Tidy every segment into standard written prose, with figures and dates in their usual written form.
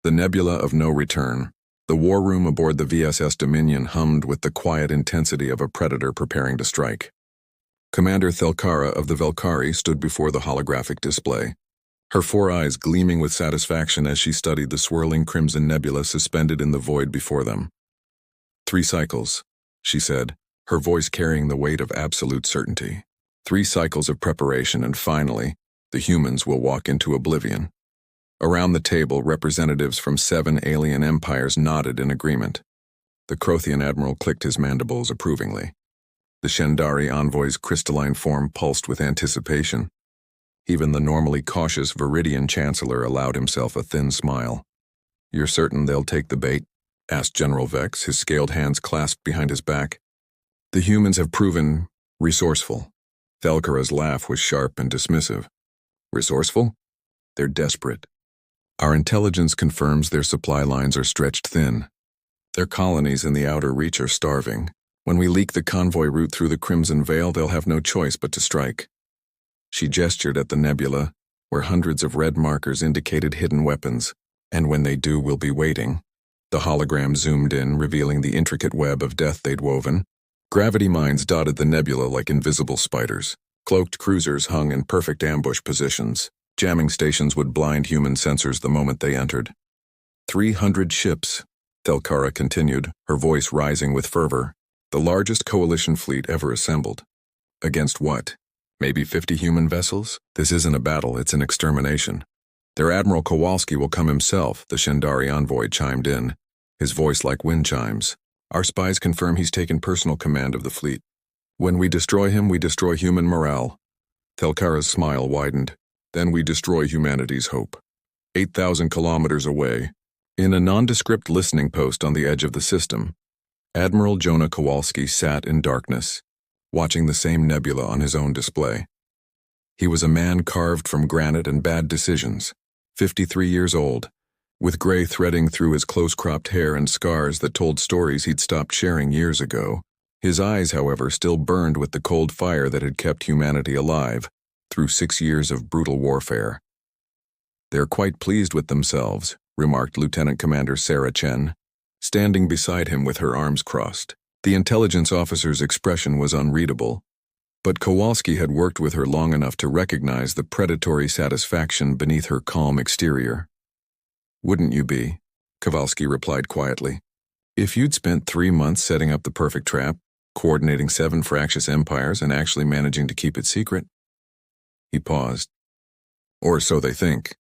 The nebula of no return. The war room aboard the VSS Dominion hummed with the quiet intensity of a predator preparing to strike. Commander Thelkara of the Velkari stood before the holographic display, her 4 eyes gleaming with satisfaction as she studied the swirling crimson nebula suspended in the void before them. 3 cycles, she said, her voice carrying the weight of absolute certainty. 3 cycles of preparation, and finally, the humans will walk into oblivion. Around the table, representatives from 7 alien empires nodded in agreement. The Crothian admiral clicked his mandibles approvingly. The Shendari envoy's crystalline form pulsed with anticipation. Even the normally cautious Viridian chancellor allowed himself a thin smile. "You're certain they'll take the bait?" asked General Vex, his scaled hands clasped behind his back. "The humans have proven resourceful." Thelkara's laugh was sharp and dismissive. "Resourceful? They're desperate. Our intelligence confirms their supply lines are stretched thin. Their colonies in the outer reach are starving. When we leak the convoy route through the Crimson Veil, they'll have no choice but to strike." She gestured at the nebula, where hundreds of red markers indicated hidden weapons. "And when they do, we'll be waiting." The hologram zoomed in, revealing the intricate web of death they'd woven. Gravity mines dotted the nebula like invisible spiders. Cloaked cruisers hung in perfect ambush positions. Jamming stations would blind human sensors the moment they entered. 300 ships, Thelkara continued, her voice rising with fervor. The largest coalition fleet ever assembled. Against what? Maybe 50 human vessels? This isn't a battle, it's an extermination. Their Admiral Kowalski will come himself, the Shendari envoy chimed in, his voice like wind chimes. Our spies confirm he's taken personal command of the fleet. When we destroy him, we destroy human morale. Thelkara's smile widened. Then we destroy humanity's hope. 8,000 kilometers away, in a nondescript listening post on the edge of the system, Admiral Jonah Kowalski sat in darkness, watching the same nebula on his own display. He was a man carved from granite and bad decisions, 53 years old, with gray threading through his close-cropped hair and scars that told stories he'd stopped sharing years ago. His eyes, however, still burned with the cold fire that had kept humanity alive through 6 years of brutal warfare. "They're quite pleased with themselves," remarked Lieutenant Commander Sarah Chen, standing beside him with her arms crossed. The intelligence officer's expression was unreadable, but Kowalski had worked with her long enough to recognize the predatory satisfaction beneath her calm exterior. "Wouldn't you be?" Kowalski replied quietly. "If you'd spent 3 months setting up the perfect trap, coordinating 7 fractious empires and actually managing to keep it secret." He paused. "Or so they think."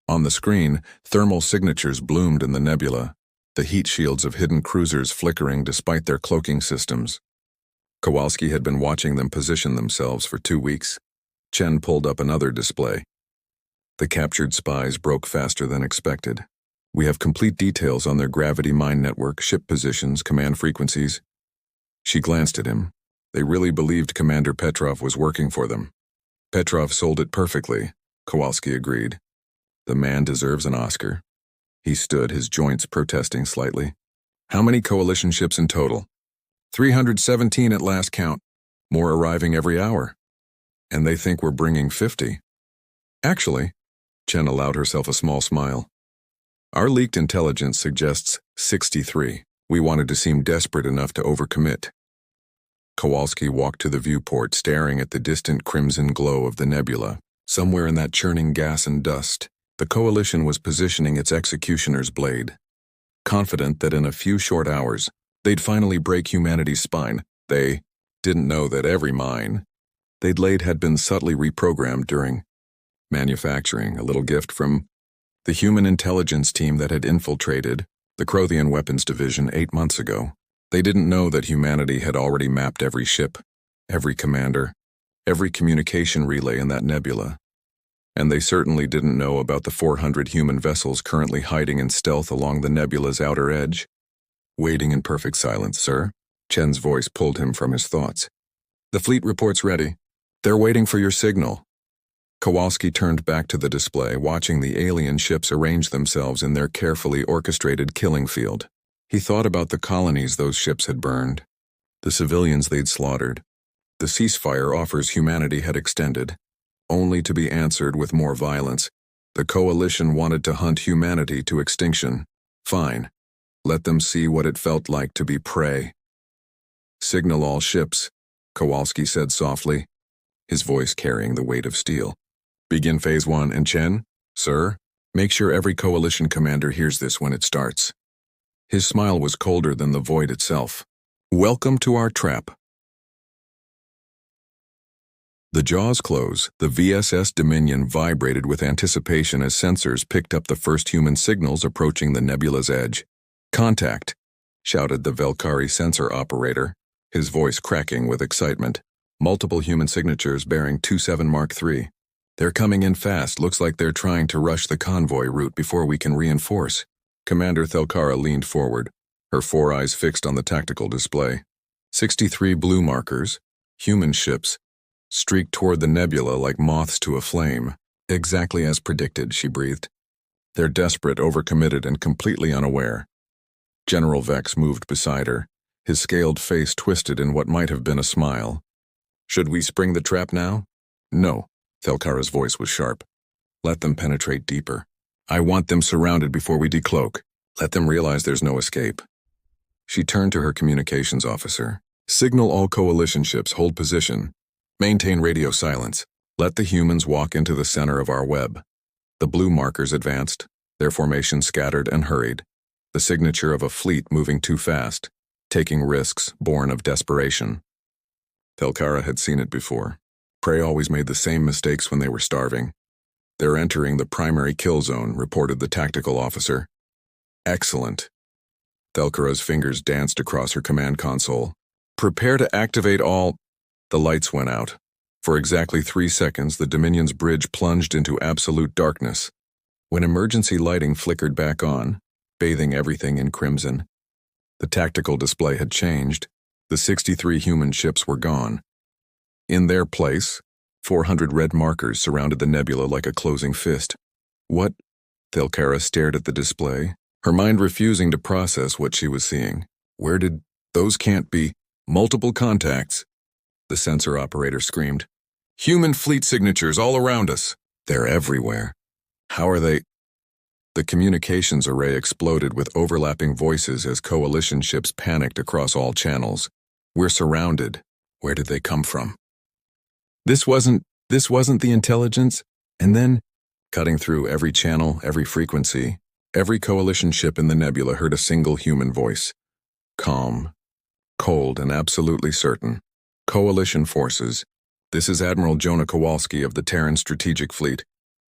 On the screen, thermal signatures bloomed in the nebula, the heat shields of hidden cruisers flickering despite their cloaking systems. Kowalski had been watching them position themselves for 2 weeks. Chen pulled up another display. The captured spies broke faster than expected. "We have complete details on their gravity mine network, ship positions, command frequencies." She glanced at him. They really believed Commander Petrov was working for them. "Petrov sold it perfectly," Kowalski agreed. "The man deserves an Oscar." He stood, his joints protesting slightly. "How many coalition ships in total?" 317 at last count. More arriving every hour. And they think we're bringing 50. Actually, Chen allowed herself a small smile. Our leaked intelligence suggests 63. We wanted to seem desperate enough to overcommit. Kowalski walked to the viewport, staring at the distant crimson glow of the nebula. Somewhere in that churning gas and dust, the coalition was positioning its executioner's blade. Confident that in a few short hours, they'd finally break humanity's spine. They didn't know that every mine they'd laid had been subtly reprogrammed during manufacturing, a little gift from the human intelligence team that had infiltrated the Crothian weapons division 8 months ago. They didn't know that humanity had already mapped every ship, every commander, every communication relay in that nebula. And they certainly didn't know about the 400 human vessels currently hiding in stealth along the nebula's outer edge. "Waiting in perfect silence, sir." Chen's voice pulled him from his thoughts. "The fleet report's ready. They're waiting for your signal." Kowalski turned back to the display, watching the alien ships arrange themselves in their carefully orchestrated killing field. He thought about the colonies those ships had burned, the civilians they'd slaughtered, the ceasefire offers humanity had extended, only to be answered with more violence. The Coalition wanted to hunt humanity to extinction. Fine. Let them see what it felt like to be prey. Signal all ships, Kowalski said softly, his voice carrying the weight of steel. Begin Phase 1, and Chen, sir, make sure every Coalition commander hears this when it starts. His smile was colder than the void itself. Welcome to our trap. The jaws close, the VSS Dominion vibrated with anticipation as sensors picked up the first human signals approaching the nebula's edge. Contact, shouted the Velkari sensor operator, his voice cracking with excitement. Multiple human signatures bearing 27 Mark III. They're coming in fast. Looks like they're trying to rush the convoy route before we can reinforce. Commander Thelkara leaned forward, her 4 eyes fixed on the tactical display. 63 blue markers, human ships, streaked toward the nebula like moths to a flame. Exactly as predicted, she breathed. They're desperate, overcommitted, and completely unaware. General Vex moved beside her, his scaled face twisted in what might have been a smile. Should we spring the trap now? No, Thelkara's voice was sharp. Let them penetrate deeper. I want them surrounded before we decloak. Let them realize there's no escape. She turned to her communications officer. Signal all Coalition ships, hold position. Maintain radio silence. Let the humans walk into the center of our web. The blue markers advanced, their formation scattered and hurried. The signature of a fleet moving too fast, taking risks born of desperation. Thelkara had seen it before. Prey always made the same mistakes when they were starving. They're entering the primary kill zone, reported the tactical officer. Excellent. Thelkara's fingers danced across her command console. Prepare to activate all. The lights went out. For exactly 3 seconds, the Dominion's bridge plunged into absolute darkness. When emergency lighting flickered back on, bathing everything in crimson, the tactical display had changed. The 63 human ships were gone. In their place, 400 red markers surrounded the nebula like a closing fist. What? Thelkara stared at the display, her mind refusing to process what she was seeing. Where did... Those can't be... Multiple contacts. The sensor operator screamed. Human fleet signatures all around us. They're everywhere. How are they... The communications array exploded with overlapping voices as Coalition ships panicked across all channels. We're surrounded. Where did they come from? This wasn't the intelligence. And then, cutting through every channel, every frequency, every Coalition ship in the nebula heard a single human voice. Calm, cold, and absolutely certain. Coalition forces. This is Admiral Jonah Kowalski of the Terran Strategic Fleet.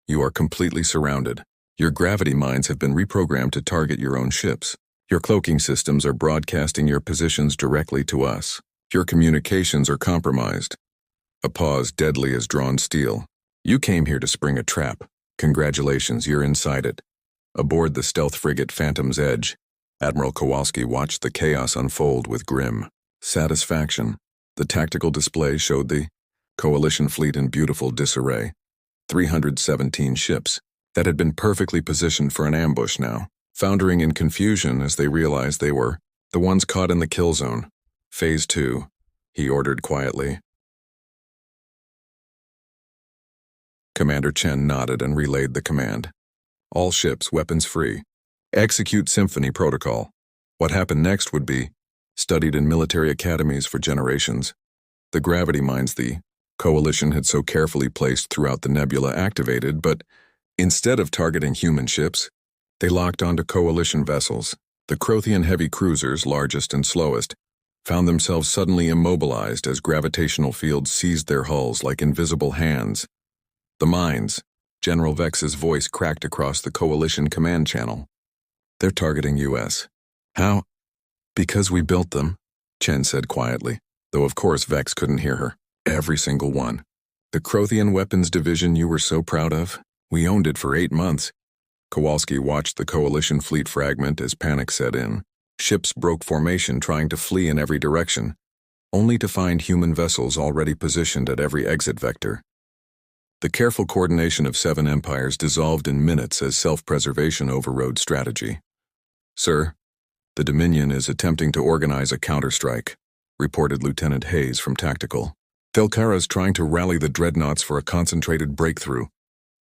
You are completely surrounded. Your gravity mines have been reprogrammed to target your own ships. Your cloaking systems are broadcasting your positions directly to us. Your communications are compromised. A pause deadly as drawn steel. You came here to spring a trap. Congratulations, you're inside it. Aboard the stealth frigate Phantom's Edge, Admiral Kowalski watched the chaos unfold with grim satisfaction. The tactical display showed the Coalition fleet in beautiful disarray. 317 ships that had been perfectly positioned for an ambush now, foundering in confusion as they realized they were the ones caught in the kill zone. Phase 2, he ordered quietly. Commander Chen nodded and relayed the command. All ships, weapons free. Execute Symphony Protocol. What happened next would be studied in military academies for generations. The gravity mines the Coalition had so carefully placed throughout the nebula activated, but instead of targeting human ships, they locked onto Coalition vessels. The Crothian heavy cruisers, largest and slowest, found themselves suddenly immobilized as gravitational fields seized their hulls like invisible hands. The mines, General Vex's voice cracked across the Coalition command channel. They're targeting US. How? Because we built them, Chen said quietly, though of course Vex couldn't hear her. Every single one. The Crothian weapons division you were so proud of, we owned it for 8 months. Kowalski watched the Coalition fleet fragment as panic set in. Ships broke formation trying to flee in every direction, only to find human vessels already positioned at every exit vector. The careful coordination of 7 empires dissolved in minutes as self-preservation overrode strategy. Sir, the Dominion is attempting to organize a counterstrike, reported Lieutenant Hayes from Tactical. Thelkara is trying to rally the dreadnoughts for a concentrated breakthrough.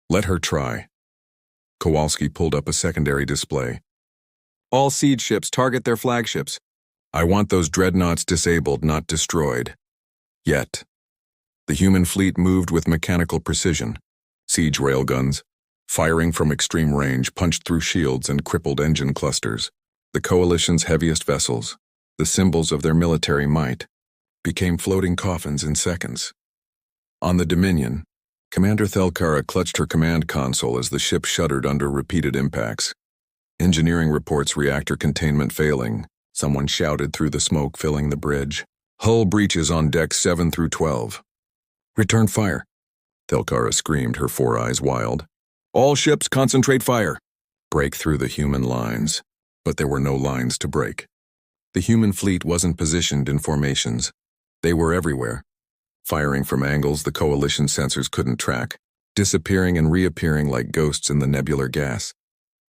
Let her try. Kowalski pulled up a secondary display. All siege ships target their flagships. I want those dreadnoughts disabled, not destroyed. Yet. The human fleet moved with mechanical precision. Siege railguns, firing from extreme range, punched through shields and crippled engine clusters. The Coalition's heaviest vessels, the symbols of their military might, became floating coffins in seconds. On the Dominion, Commander Thelkara clutched her command console as the ship shuddered under repeated impacts. Engineering reports reactor containment failing. Someone shouted through the smoke filling the bridge. Hull breaches on decks 7 through 12. Return fire, Thelkara screamed, her 4 eyes wild. All ships concentrate fire. Break through the human lines. But there were no lines to break. The human fleet wasn't positioned in formations. They were everywhere, firing from angles the Coalition sensors couldn't track, disappearing and reappearing like ghosts in the nebular gas.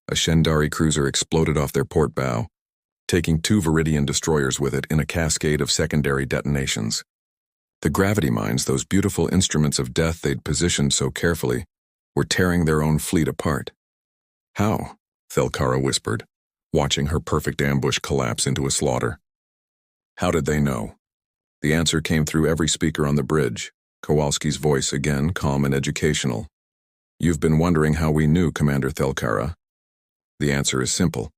A Shendari cruiser exploded off their port bow, taking 2 Viridian destroyers with it in a cascade of secondary detonations. The gravity mines, those beautiful instruments of death they'd positioned so carefully, were tearing their own fleet apart. How? Thelkara whispered, watching her perfect ambush collapse into a slaughter. How did they know? The answer came through every speaker on the bridge, Kowalski's voice again calm and educational. You've been wondering how we knew, Commander Thelkara. The answer is simple.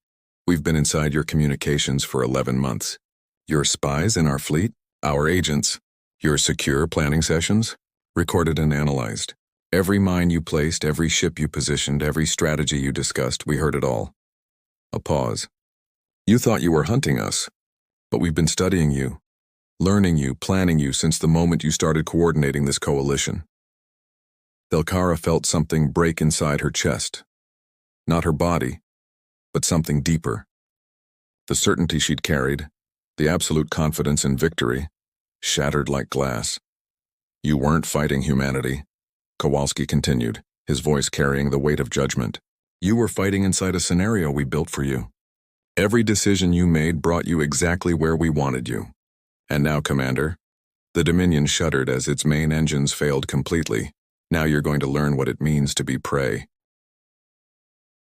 We've been inside your communications for 11 months. Your spies in our fleet, our agents, your secure planning sessions, recorded and analyzed. Every mine you placed, every ship you positioned, every strategy you discussed, we heard it all. A pause. You thought you were hunting us, but we've been studying you, learning you, planning you since the moment you started coordinating this coalition. Thelkara felt something break inside her chest. Not her body, but something deeper. The certainty she'd carried, the absolute confidence in victory, shattered like glass. You weren't fighting humanity, Kowalski continued, his voice carrying the weight of judgment. You were fighting inside a scenario we built for you. Every decision you made brought you exactly where we wanted you. And now, Commander, the Dominion shuddered as its main engines failed completely. Now you're going to learn what it means to be prey.